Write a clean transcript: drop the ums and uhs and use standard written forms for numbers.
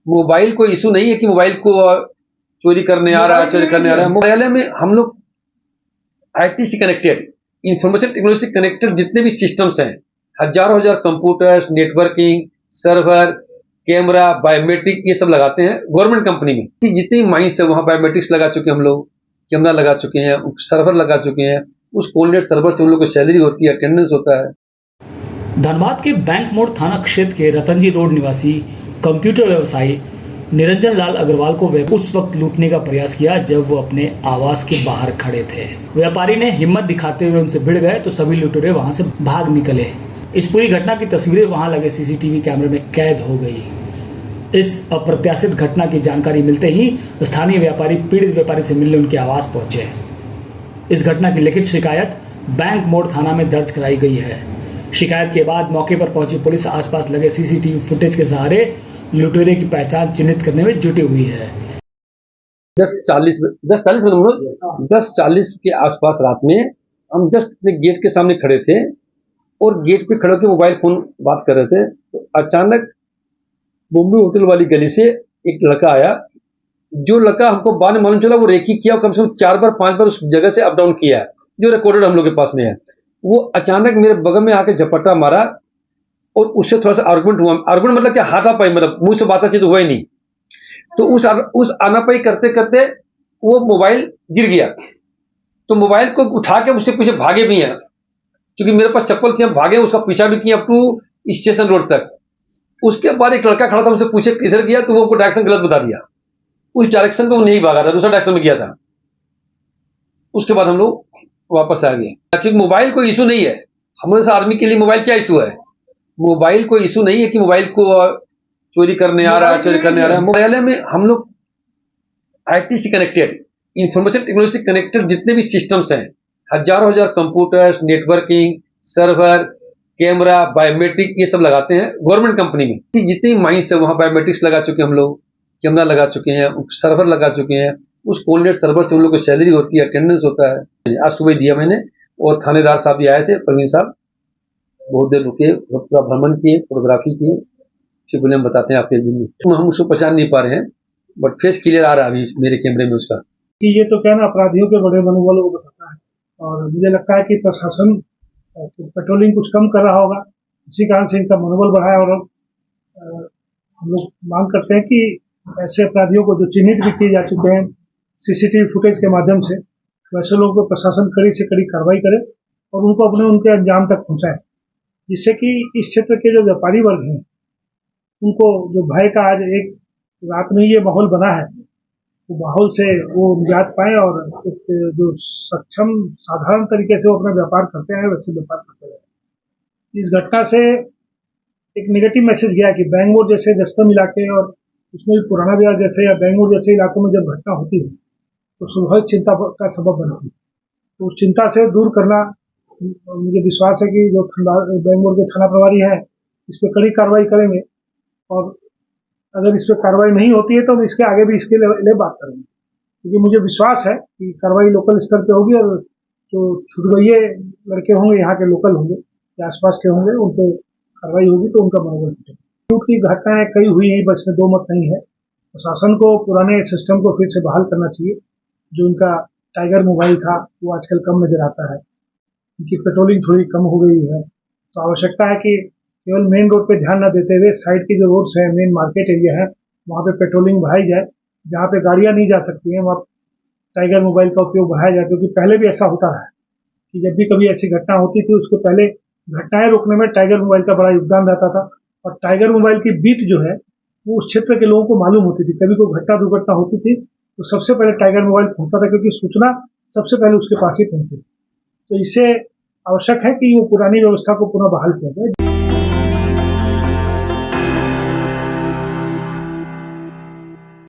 Mobile कोई issue नहीं है कि मोबाइल को चोरी करने आ रहा है, चोरी करने आ रहा है। मोबाइल में हम लोग आईटी से कनेक्टेड, इंफॉर्मेशन टेक्नोलॉजी से कनेक्टेड जितने भी सिस्टम्स हैं, हजारों हजार computers, networking, server, camera, biometric, ये सब लगाते हैं गवर्नमेंट कंपनी में। कि जितने माइंस है वहाँ बायोमेट्रिक्स लगा चुके हैं हम लोग, कैमरा लगा चुके हैं, सर्वर लगा चुके हैं। उस कोलनेट सर्वर से उन लोग को सैलरी होती है, अटेंडेंस होता है। धनबाद के बैंक मोड़ थाना क्षेत्र के रतनजी रोड निवासी कंप्यूटर व्यवसायी निरंजन लाल अग्रवाल को उस वक्त लूटने का प्रयास किया जब वो अपने आवास के बाहर खड़े थे। व्यापारी ने हिम्मत दिखाते हुए उनसे भिड़ गए तो सभी लुटेरे वहां से भाग निकले। इस पूरी घटना की तस्वीरें वहां लगे सीसीटीवी कैमरे में कैद हो गई। इस अप्रत्याशित घटना की जानकारी मिलते ही स्थानीय व्यापारी पीड़ित व्यापारी से मिलने उनके आवास पहुंचे। इस घटना की लिखित शिकायत बैंक मोड़ थाना में दर्ज कराई गई है। शिकायत के बाद मौके पर पहुंची पुलिस आसपास लगे सीसीटीवी फुटेज के सहारे लुटेरे की पहचान चिन्हित करने में जुटी हुई है। 10:40 के आसपास रात में हम जस्ट अपने गेट के सामने खड़े थे और गेट पे खड़े होकर मोबाइल फोन बात कर रहे थे, तो अचानक बॉम्बे होटल वाली गली से एक लड़का आया। जो लड़का हमको बाद में मालूम चला वो रेकी किया और कम से कम 4 बार 5 बार उस जगह से अप डाउन किया है, जो रिकॉर्डेड हम लोग के पास में है। वो अचानक मेरे बगल में आके झपट्टा मारा और उससे थोड़ा सा आर्गुमेंट हुआ। आर्गुमेंट मतलब क्या, हाथापाई, मतलब मुंह से बातचीत हुआ ही नहीं। तो उस आनापाई करते करते वो मोबाइल गिर गया। तो मोबाइल को उठा के उसके पीछे भागे भी हैं, क्योंकि मेरे पास चप्पल थी, हम भागे, उसका पीछा भी किया अप टू स्टेशन रोड तक। उसके बाद एक लड़का खड़ा था, मुझसे पूछे किधर गया, तो वो हमको डायरेक्शन गलत बता दिया। उस डायरेक्शन पे वो नहीं भागा था, दूसरा डायरेक्शन में गया था। उसके बाद हम लोग वापस आ गए, क्योंकि मोबाइल कोई इशू नहीं है। हमारे साथ आर्मी के लिए मोबाइल क्या इशू है? मोबाइल कोई इशू नहीं है कि मोबाइल को चोरी करने आ रहा है, चोरी करने आ रहा है। मोबाइल में हम लोग आईटी से कनेक्टेड, इंफॉर्मेशन टेक्नोलॉजी से कनेक्टेड जितने भी सिस्टम्स हैं, हजारों हजार computers, networking, server, camera, biometric, ये सब लगाते हैं गवर्नमेंट कंपनी में। कि जितने माइंस है वहाँ बायोमेट्रिक्स लगा चुके हैं हम लोग, कैमरा लगा चुके हैं, सर्वर लगा चुके हैं। उस कोलनेट सर्वर से उन लोग को सैलरी होती है, अटेंडेंस होता है। आज सुबह दिया मैंने, और थानेदार साहब भी आए थे, प्रवीण साहब, बहुत देर रुके, पूरा भ्रमण किए, फोटोग्राफी किए। फिर बोले हम बताते हैं आपके दिन में। हम उसको पहचान नहीं पा रहे हैं, बट फेस क्लियर आ रहा है अभी मेरे कैमरे में उसका। कि ये तो क्या ना, अपराधियों के बड़े मनोबल को बताता है। और मुझे लगता है कि प्रशासन पेट्रोलिंग कुछ कम कर रहा होगा, इसी कारण से इनका मनोबल बढ़ा है। और हम लोग मांग करते हैं कि ऐसे अपराधियों को जो चिन्हित भी किए जा चुके हैं सीसीटीवी फुटेज के माध्यम से, वैसे लोगों को प्रशासन कड़ी से कड़ी कार्रवाई करे और उनको उनके अंजाम तक पहुंचाए, जिससे कि इस क्षेत्र के जो व्यापारी वर्ग हैं उनको जो भय का आज एक रात में ये माहौल बना है, वो माहौल से वो निजात पाए और एक जो सक्षम साधारण तरीके से वो अपना व्यापार करते हैं वैसे व्यापार करते रहे। इस घटना से एक नेगेटिव मैसेज गया कि बेंगलुरु जैसे व्यस्तम इलाके और उसमें भी पुराना बाजार जैसे या बेंगलुरु जैसे इलाकों में जब घटना होती है तो स्वाभाविक चिंता का सबब बनती है। तो उस चिंता से दूर करना, मुझे विश्वास है कि जो बेंगलुरु के थाना प्रभारी हैं इस पर कड़ी कार्रवाई करेंगे, और अगर इस पर कार्रवाई नहीं होती है तो हम इसके आगे भी इसके लिए बात करेंगे, क्योंकि मुझे विश्वास है कि कार्रवाई लोकल स्तर पे होगी और जो छुटगइये लड़के होंगे, यहाँ के लोकल होंगे या आसपास के होंगे, उन पर कार्रवाई होगी तो उनका मनोबल टूटेगा। लूट की घटनाएं कई हुई हैं, बस में दो मत नहीं है। प्रशासन को पुराने सिस्टम को फिर से बहाल करना चाहिए। जो उनका टाइगर मोबाइल था वो आजकल कम नजर आता है, उनकी पेट्रोलिंग थोड़ी कम हो गई है। तो आवश्यकता है कि केवल मेन रोड पे ध्यान न देते हुए साइड की जो रोड्स हैं, मेन मार्केट एरिया है, वहाँ पे पेट्रोलिंग बढ़ाई जाए। जहाँ पे गाड़ियाँ नहीं जा सकती हैं वहाँ टाइगर मोबाइल का उपयोग बढ़ाया जाए, क्योंकि पहले भी ऐसा होता है कि जब भी कभी ऐसी घटना होती थी उसके पहले घटनाएं रोकने में टाइगर मोबाइल का बड़ा योगदान रहता था। और टाइगर मोबाइल की बीट जो है वो उस क्षेत्र के लोगों को मालूम होती थी। कभी कोई घटना दुर्घटना होती थी तो सबसे पहले टाइगर मोबाइल पहुंचता था, क्योंकि सूचना सबसे पहले उसके पास ही पहुंचती। तो इससे आवश्यक है कि वो पुरानी व्यवस्था को पुनः बहाल किया जाए।